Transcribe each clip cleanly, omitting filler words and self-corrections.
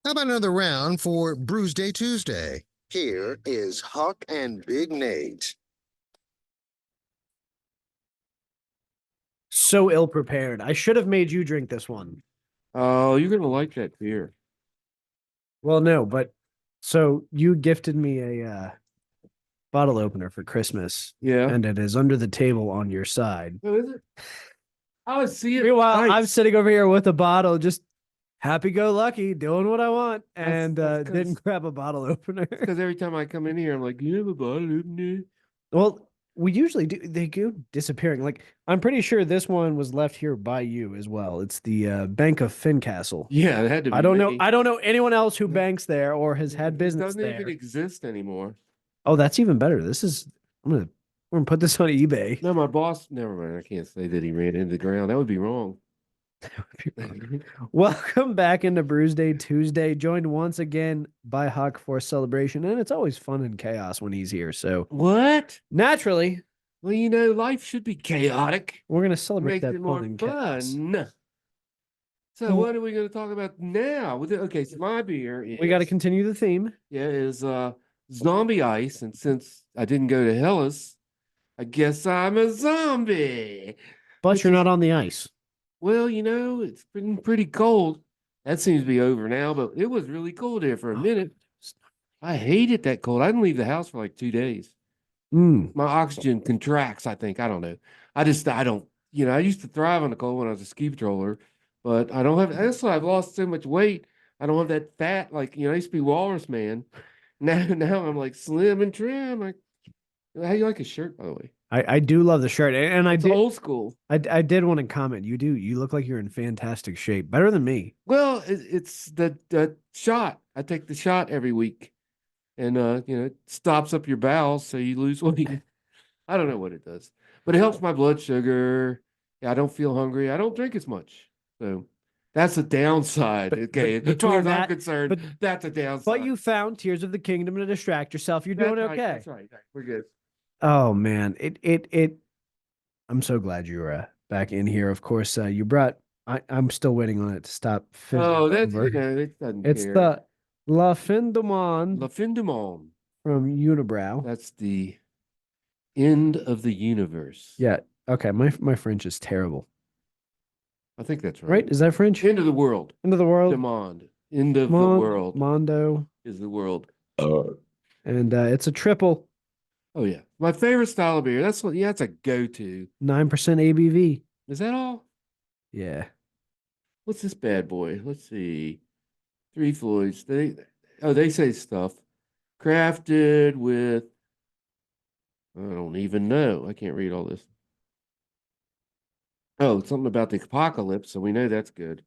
How about another round for Brewsday Tuesday? Here is Huck and Big Nate. So ill prepared. I should have made you drink this one. Oh, you're gonna like that beer. Well, no, but so you gifted me a bottle opener for Christmas, Yeah. and it is under the table on your side. Oh, is it? I would see it. Meanwhile, Nice. I'm sitting over here with a bottle, just happy-go-lucky, doing what I want, and That's didn't grab a bottle opener. Because every time I come in here, I'm like, you have a bottle opener? Well, we usually do. They go disappearing. Like, I'm pretty sure this one was left here by you as well. It's the Bank of Fincastle. Yeah, it had to be. I don't know. me. I don't know anyone else who banks there or has had business It doesn't there. even exist anymore. Oh, that's even better. This is. We're gonna put this on eBay. No, my boss. Never mind. I can't say that he ran into the ground. That would be wrong. Welcome back into Brewsday Tuesday, joined once again by Huck for a celebration, and it's always fun and chaos when he's here. So What? naturally, Well, you know, life should be chaotic. we're gonna celebrate Makes that it more fun and chaos. fun. So Well- what are we going to talk about now? Okay, so my beer is We got to continue the theme. is zombie ice, and since I didn't go to Hellas, I guess I'm a zombie. But Which you're is- not on the ice. Well, you know, it's been pretty cold. That seems to be over now, but it was really cold there for a minute. I hated that cold. I didn't leave the house for like 2 days. Mm. My oxygen contracts, I think. I don't know. I don't, I used to thrive on the cold when I was a ski patroller, but I don't have, that's why I've lost so much weight. I don't have that fat, like, I used to be walrus man. Now I'm like slim and trim. How you like a shirt, by the way? I do love the shirt, and I It's did. old school. I did want to comment. You look like you're in fantastic shape, better than me. Well, it's the shot. I take the shot every week, and it stops up your bowels so you lose weight. I don't know what it does, but it helps my blood sugar. Yeah, I don't feel hungry. I don't drink as much, so that's a downside. Okay, as far as I'm concerned, that's a downside. But you found Tears of the Kingdom to distract yourself. You're doing That's okay. right, that's right. We're good. Oh man, it. I'm so glad you were back in here. Of course, you brought. I'm still waiting on it to stop. Oh, that's over. it doesn't It's care. the La Fin du Monde La Fin du Monde. from Unibrow. That's the end of the universe. Yeah. Okay. My French is terrible. I think that's right. Right? Is that French? End of the world. End of the world. Demond. End of the world Mondo. is the world. And it's a triple. Oh yeah, my favorite style of beer. That's a go-to. 9% ABV. Is that all? Yeah. What's this bad boy? Let's see. Three Floyds. They say stuff. Crafted with, I don't even know. I can't read all this. Oh, something about the apocalypse, so we know that's good.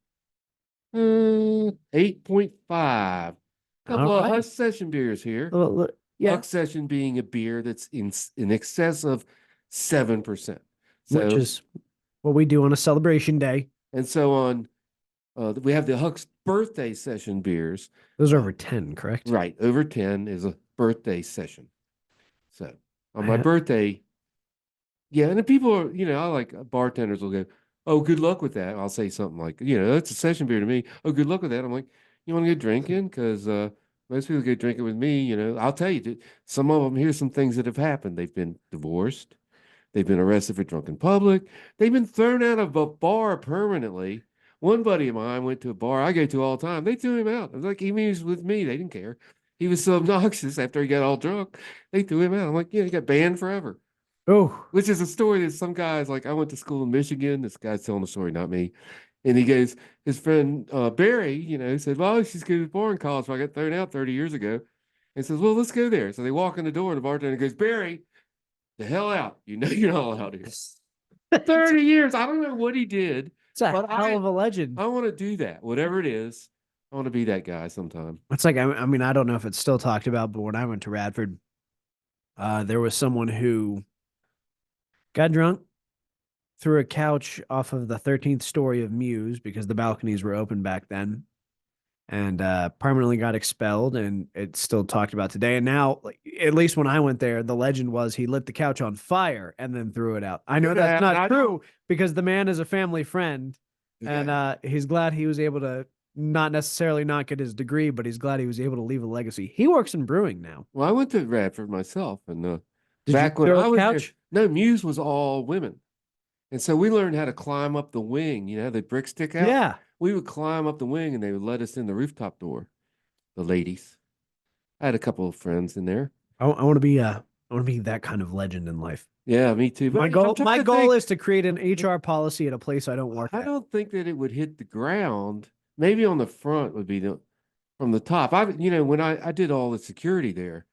8.5. Couple of Alright. Huck session beers here. Yeah. Huck session being a beer that's in excess of 7%. So, Which is what we do on a celebration day. and so on. We have the Huck's birthday session beers. Those are over 10, correct? Right, over 10 is a birthday session. So on my Ha- birthday, yeah, and the people are, I like bartenders will go, "Oh, good luck with that." I'll say something like, "That's a session beer to me." "Oh, good luck with that." I'm like, "You want to go drinking?" Because most people go drinking with me. I'll tell you, some of them. Here's some things that have happened. They've been divorced. They've been arrested for drunk in public. They've been thrown out of a bar permanently. One buddy of mine went to a bar I go to all the time. They threw him out. I was like, he was with me. They didn't care. He was so obnoxious after he got all drunk. They threw him out. I'm like, yeah, he got banned forever. Oh, Which is a story that some guys, like I went to school in Michigan. This guy's telling the story, not me. And he goes, his friend Barry, said, well, she's going to the bar in college. So I got thrown out 30 years ago. And says, well, let's go there. So they walk in the door and the bartender goes, Barry, the hell out. You're not allowed here. 30 years. I don't know what he did. it's a But hell of a legend. I want to do that. Whatever it is, I want to be that guy sometime. It's like, I mean, I don't know if it's still talked about, but when I went to Radford, there was someone who got drunk, threw a couch off of the 13th story of Muse because the balconies were open back then, and permanently got expelled. And it's still talked about today. And now, like, at least when I went there, the legend was he lit the couch on fire and then threw it out. I know that's Yeah, not I true because the man is a family friend, Yeah. and he's glad he was able to not necessarily not get his degree, but he's glad he was able to leave a legacy. He works in brewing now. Well, I went to Radford myself, and Did back you when throw I a was there, couch? no, Muse was all women. And so we learned how to climb up the wing. You know how the bricks stick out? Yeah. We would climb up the wing and they would let us in the rooftop door, the ladies. I had a couple of friends in there. I want to be I want to be that kind of legend in life. Yeah, me too. But My goal is to create an HR policy at a place I don't work I at. don't think that it would hit the ground. Maybe on the front would be from the top. When I did all the security there,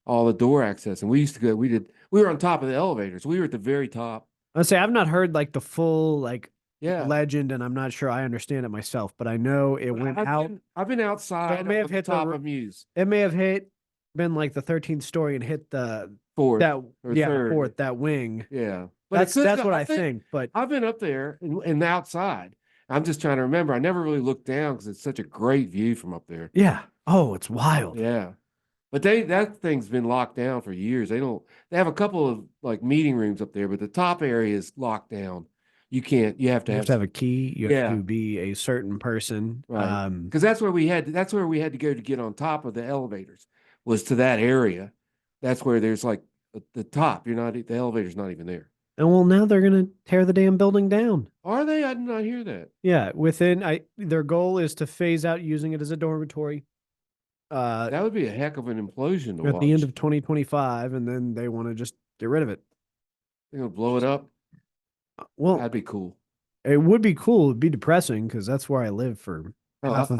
all the door access, and we used to go, we were on top of the elevators. We were at the very top. I'd say I've not heard like the full like Yeah. legend, and I'm not sure I understand it myself, but I know it went out. I've been outside. It may have hit the top of Muse. It may have been like the 13th story and hit the Fourth third. Fourth, that wing. Yeah. But that's what I think. But I've been up there and outside. I'm just trying to remember. I never really looked down because it's such a great view from up there. yeah. Oh, it's wild. Yeah. But that thing's been locked down for years. They have a couple of like meeting rooms up there, but the top area is locked down. You have to have a key. You have to be a certain person. Right. Because that's where we had to go to get on top of the elevators, was to that area. That's where there's like the top. The elevator's not even there. And well, now they're gonna tear the damn building down. Are they? I did not hear that. Yeah, their goal is to phase out using it as a dormitory. That would be a heck of an implosion to at watch. the end of 2025, and then they want to just get rid of it. They're gonna blow it up. Well, that'd be cool. It would be cool. It'd be depressing because that's where I live for. I lived in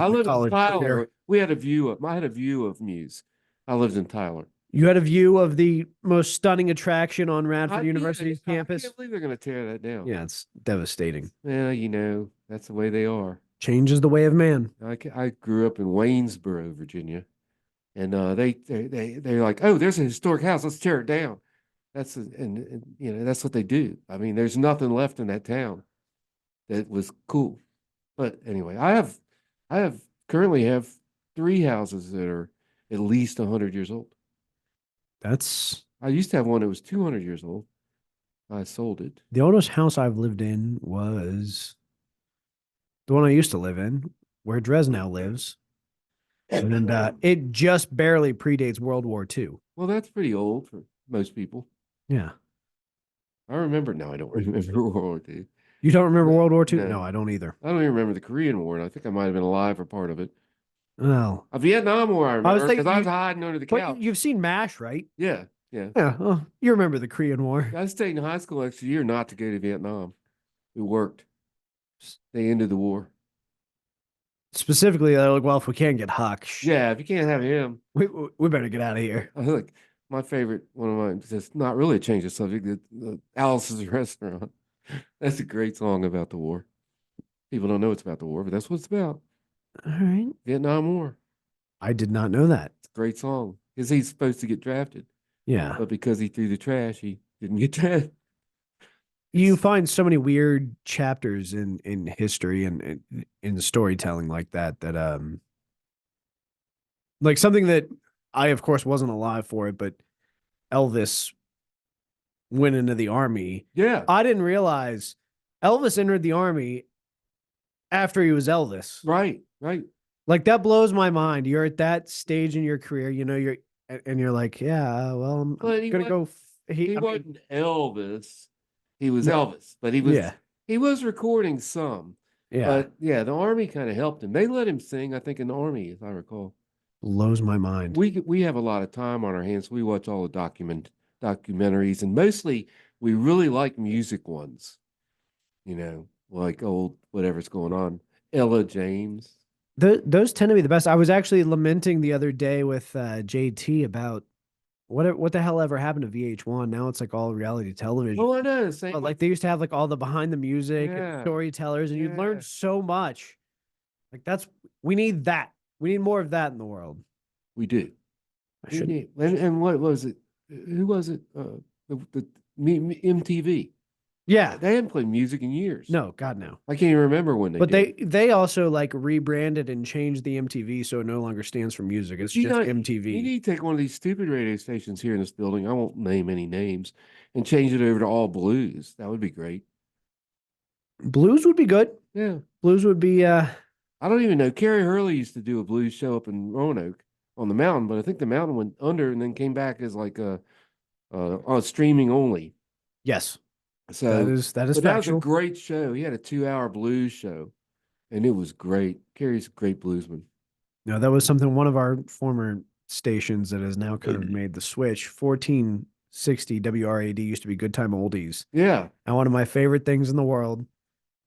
Tyler. I had a view of Muse. I lived in Tyler. You had a view of the most stunning attraction on Radford University's campus. I can't believe they're going to tear that down. Yeah, it's devastating. Yeah, that's the way they are. Change is the way of man. I grew up in Waynesboro, Virginia, and they're like, oh, there's a historic house. Let's tear it down. That's what they do. I mean, there's nothing left in that town that was cool. But anyway, I currently have 3 houses that are at least 100 years old. I used to have one that was 200 years old. I sold it. The oldest house I've lived in was the one I used to live in, where DreZ now lives. And it just barely predates World War II. Well, that's pretty old for most people. Yeah. I remember now. I don't remember World War II. You don't remember World War II? No, I don't either. I don't even remember the Korean War, and I think I might have been alive for part of it. Well, a Vietnam War, I remember, because I was hiding under the couch. You've seen MASH, right? Yeah. Yeah. Oh, you remember the Korean War. I stayed in high school extra year not to go to Vietnam. We worked. They ended the war. Specifically, they're like, well, if we can't get Huck. Yeah, if you can't have him. We better get out of here. Like my favorite, one of mine, just not really a change of subject, Alice's Restaurant. That's a great song about the war. People don't know it's about the war, but that's what it's about. All right. Vietnam War. I did not know that. It's a great song. Because he's supposed to get drafted. Yeah. But because he threw the trash, he didn't get drafted. You find so many weird chapters in history and in storytelling like that like something that I, of course, wasn't alive for it, but Elvis went into the army. Yeah. I didn't realize Elvis entered the army after he was Elvis. Right. Like that blows my mind. You're at that stage in your career, you're like, yeah, well, I'm gonna go. He wasn't Elvis. He was Elvis, but he was recording some. Yeah. But yeah, the army kind of helped him. They let him sing, I think, in the army, if I recall. Blows my mind. We have a lot of time on our hands. We watch all the documentaries, and mostly we really like music ones. Like old whatever's going on. Ella James. Those tend to be the best. I was actually lamenting the other day with JT about what the hell ever happened to VH1. Now it's like all reality television. Oh, I know. But like they used to have like all the behind the music and storytellers, and you'd learn so much. Like we need that. We need more of that in the world. We do. And what was it? Who was it? The MTV. Yeah. They hadn't played music in years. No, God, no. I can't even remember when they But did. they also like rebranded and changed the MTV so it no longer stands for music. It's just MTV. You need to take one of these stupid radio stations here in this building. I won't name any names, and change it over to all blues. That would be great. Blues would be good. Yeah. Blues would be I I don't even know. Carrie Hurley used to do a blues show up in Roanoke on the mountain, but I think the mountain went under and then came back as like a on streaming only. Yes, So, that is but that was a factual. great show. He had a 2 hour blues show, and it was great. Carrie's a great bluesman. No, that was something one of our former stations that has now kind of made the switch. 1460 WRAD used to be Good Time Oldies. Yeah. And one of my favorite things in the world,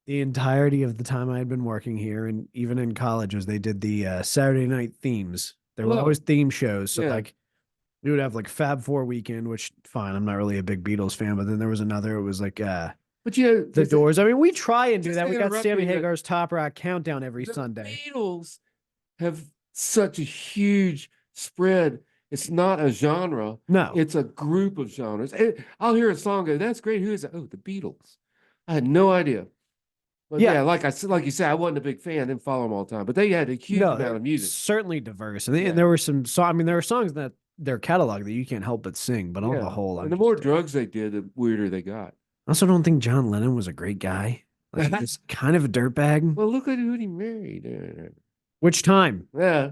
the entirety of the time I had been working here and even in college, was they did the Saturday night themes. There were Oh, always theme shows. So yeah. like we would have like Fab Four weekend, which fine, I'm not really a big Beatles fan, but then there was another, it was like But you know, The Doors. I mean, we try and do just that. to We got interrupt Sammy you, Hagar's Top Rock Countdown every the Sunday. Beatles have such a huge spread. It's not a genre. No. It's a group of genres. I'll hear a song go, that's great. Who is it? Oh, the Beatles. I had no idea. But Yeah. yeah, like you said, I wasn't a big fan. I didn't follow them all the time. But they had a huge No, amount they're of music. certainly diverse. And, Yeah. and there were some I mean, there were songs that their catalog that you can't help but sing, but on the Yeah. whole, And the more drugs they did, the weirder they got. I also don't think John Lennon was a great guy. Like he was kind of a dirtbag. Well, look at who he married. Which time? Yeah,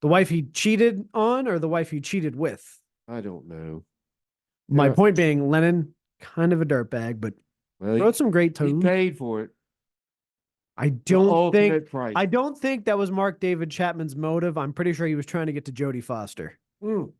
The wife he cheated on or the wife he cheated with? I don't know. My Yeah. point being, Lennon, kind of a dirtbag, but Well, wrote some great he tunes. paid for it. I The don't think ultimate price. I don't think that was Mark David Chapman's motive. I'm pretty sure he was trying to get to Jodie Foster. Mm.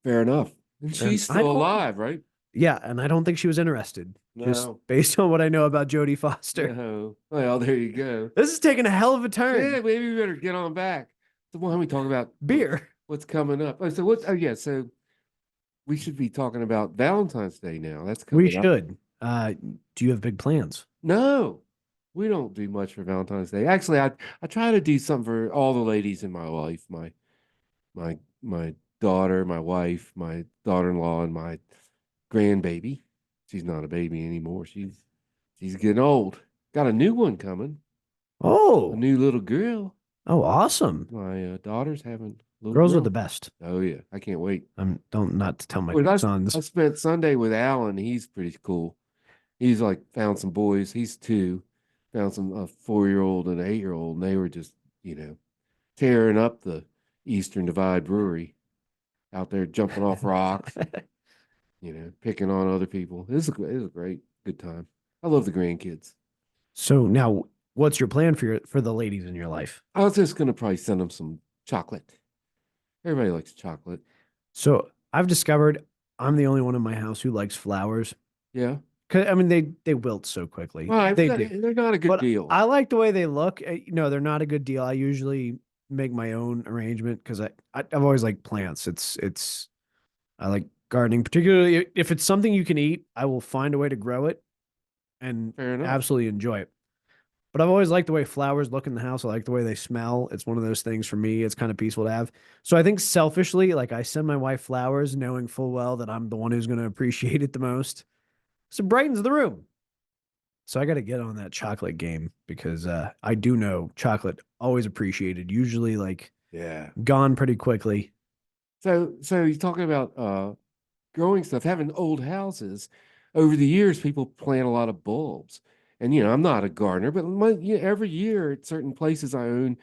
Fair enough. And she's I still don't- alive, right? Yeah, and I don't think she was interested. Just No. based on what I know about Jodie Foster. No. Well, there you go. This is taking a hell of a turn. Yeah, maybe we better get on back. So why don't we talk about Beer. what's coming up? Oh, so what's yeah, so we should be talking about Valentine's Day now. That's coming We up. should. Do you have big plans? No, we don't do much for Valentine's Day. Actually, I try to do something for all the ladies in my life. My daughter, my wife, my daughter-in-law, and my grandbaby. She's not a baby anymore. She's getting old. Got a new one coming. A Oh, new little girl. awesome. My daughter's having a little Girls are girl. the best. Oh yeah, I can't wait. Don't not to tell my Well, I sons. spent Sunday with Alan. He's pretty cool. He's like found some boys. He's 2. Found some a 4-year-old and an 8-year-old, and they were just tearing up the Eastern Divide Brewery out there, jumping off rocks, picking on other people. It was a great good time. I love the grandkids. So now, what's your plan for the ladies in your life? I was just gonna probably send them some chocolate. Everybody likes chocolate. So I've discovered I'm the only one in my house who likes flowers. Yeah. 'Cause, I mean, they wilt so quickly. Well, They do. they're not a good But deal. I like the way they look. No, they're not a good deal. I usually make my own arrangement because I've always liked plants. I like gardening, particularly if it's something you can eat. I will find a way to grow it and Fair enough. absolutely enjoy it. But I've always liked the way flowers look in the house. I like the way they smell. It's one of those things for me. It's kind of peaceful to have. So I think selfishly, like I send my wife flowers, knowing full well that I'm the one who's going to appreciate it the most. So it brightens the room. So I got to get on that chocolate game because I do know chocolate always appreciated, usually like Yeah. gone pretty quickly. So you're talking about growing stuff, having old houses. Over the years, people plant a lot of bulbs. And I'm not a gardener, but every year at certain places I own,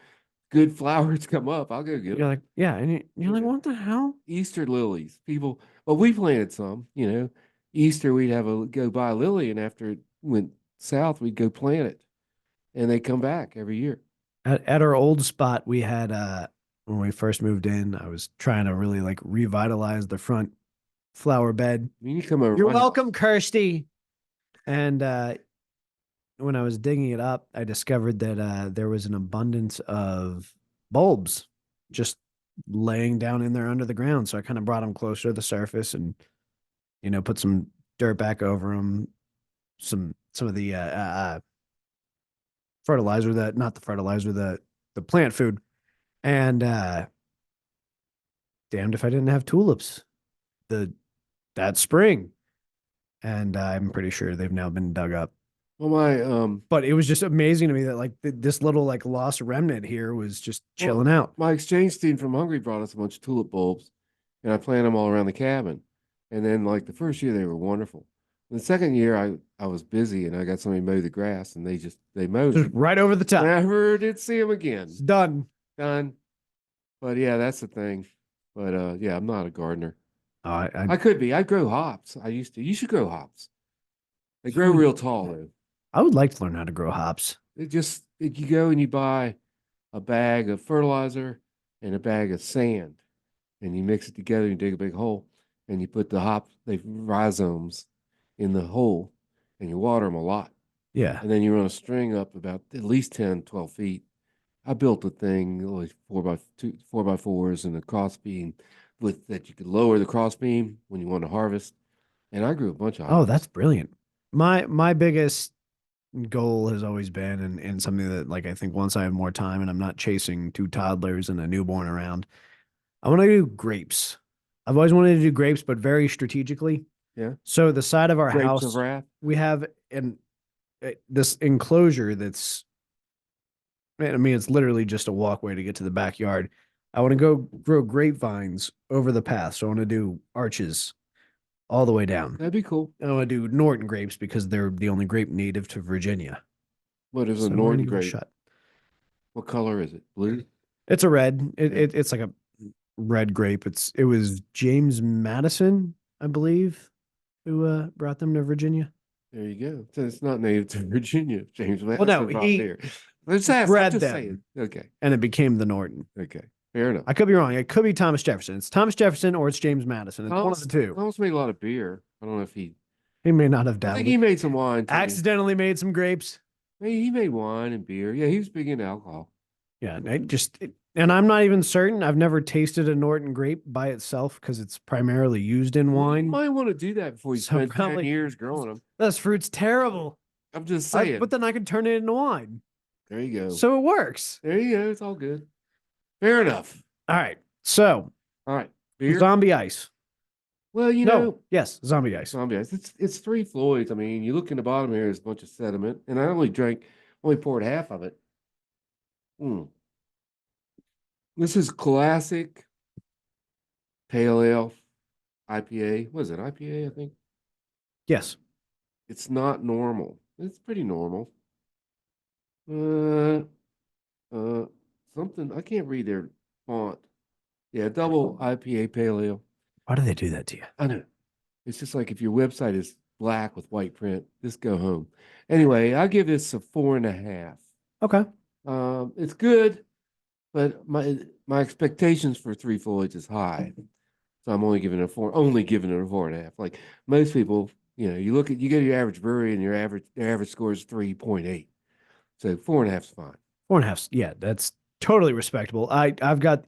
good flowers come up. I'll go get You're them. like, yeah, and you're like, what the hell? Easter lilies. Well, we planted some. Easter we'd go buy a lily, and after it went south, we'd go plant it, and they come back every year. At our old spot, we had when we first moved in, I was trying to really like revitalize the front flower bed. I mean, you come over. You're my house. welcome, Kirsty. And when I was digging it up, I discovered that there was an abundance of bulbs just laying down in there under the ground. So I kind of brought them closer to the surface and, put some dirt back over them, some of the fertilizer not the fertilizer, the plant food. And damned if I didn't have tulips that spring. And I'm pretty sure they've now been dug up. Well, But it was just amazing to me that like this little like lost remnant here was just chilling out. my exchange student from Hungary brought us a bunch of tulip bulbs, and I planted them all around the cabin. And then, like the first year, they were wonderful. The second year, I was busy and I got somebody to mow the grass, and they mowed Just it. right over the top. Never did see them again. It's done. Done. But yeah, that's the thing. But yeah, I'm not a gardener. Oh, I could be. I grow hops. I used to. You should grow hops. They grow would- real tall though. I would like to learn how to grow hops. You go and you buy a bag of fertilizer and a bag of sand, and you mix it together. You dig a big hole, and you put the rhizomes in the hole, and you water them a lot. Yeah. And then you run a string up about at least 10, 12 feet. I built a thing, like 4x4s and a cross beam with that you could lower the cross beam when you want to harvest. And I grew a bunch of Oh, hops. that's brilliant. My biggest goal has always been, and something that, like, I think once I have more time and I'm not chasing two toddlers and a newborn around, I want to do grapes. I've always wanted to do grapes, but very strategically. Yeah. So the side of our Grapes house, of wrath. we have this enclosure that's, I mean, it's literally just a walkway to get to the backyard. I want to go grow grapevines over the path. So I want to do arches all the way down. That'd be cool. I want to do Norton grapes because they're the only grape native to Virginia. What is So a we're gonna Norton give it a grape? shot. What color is it? Blue? It's a red. Yeah. It's like a red grape. It was James Madison, I believe, who brought them to Virginia. There you go. So it's not native to Virginia, James. Well, no, he bred them. Saying. Okay. And it became the Norton. Okay. Fair enough. I could be wrong. It could be Thomas Jefferson. It's Thomas Jefferson or it's James Madison. It's one of the two. Thomas made a lot of beer. I don't know if he He may not have I dabbled. think he made some wine too. Accidentally made some grapes. He made wine and beer. Yeah, he was big into alcohol. Yeah, and I'm not even certain. I've never tasted a Norton grape by itself because it's primarily used in You wine. might want to do that before you So spend 10 probably- years growing them. This fruit's terrible. I'm just saying. But then I could turn it into wine. There you go. So it works. There you go. It's all good. Fair enough. All right. So All right. Beer. zombie ice. Well, you No. know, Yes, zombie ice. zombie ice. It's 3 Floyds. I mean, you look in the bottom here, there's a bunch of sediment, and I only poured half of it. This is classic pale ale IPA. What is it? IPA, I think. Yes. It's not normal. It's pretty normal. Something I can't read their font. Yeah, double IPA pale ale. Why do they do that to you? I know. It's just like if your website is black with white print, just go home. Anyway, I'll give this a 4.5. Okay. It's good, but my expectations for 3 Floyds is high. So I'm only giving it a 4.5. Like most people, you go to your average brewery and their average score is 3.8. So 4.5 is fine. 4.5. Yeah, that's totally respectable.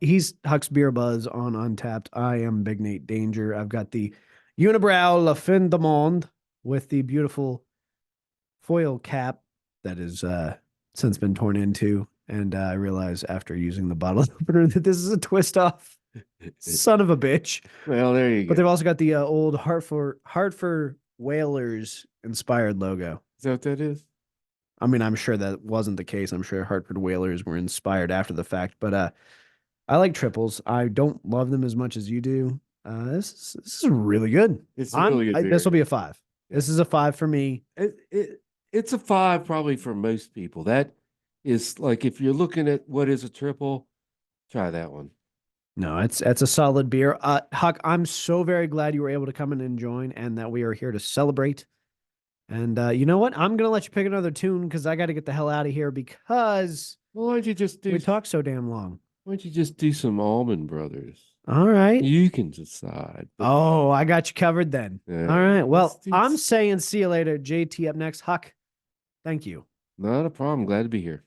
He's Huck's Beer Buzz on Untapped. I am Big Nate Danger. I've got the Unibrow La Fin de Monde with the beautiful foil cap that is since been torn into. And I realize after using the bottle opener that this is a twist off. Son of a bitch. Well, there you go. But they've also got the old Hartford Whalers inspired logo. Is that what that is? I mean, I'm sure that wasn't the case. I'm sure Hartford Whalers were inspired after the fact, but I like triples. I don't love them as much as you do. This is really good. It's a really good beer. This will be a 5. This is a 5 for me. It's a 5 probably for most people. That is like if you're looking at what is a triple, try that one. No, it's a solid beer. Huck, I'm so very glad you were able to come in and join, and that we are here to celebrate. And you know what? I'm gonna let you pick another tune because I got to get the hell out of here because Well, why don't you just we talked so damn long. Why don't you just do some Allman Brothers? All right. You can decide. Oh, I got you covered then. Yeah. All right. Well, Let's do I'm saying see you later. JT up next. Huck, thank you. Not a problem. Glad to be here.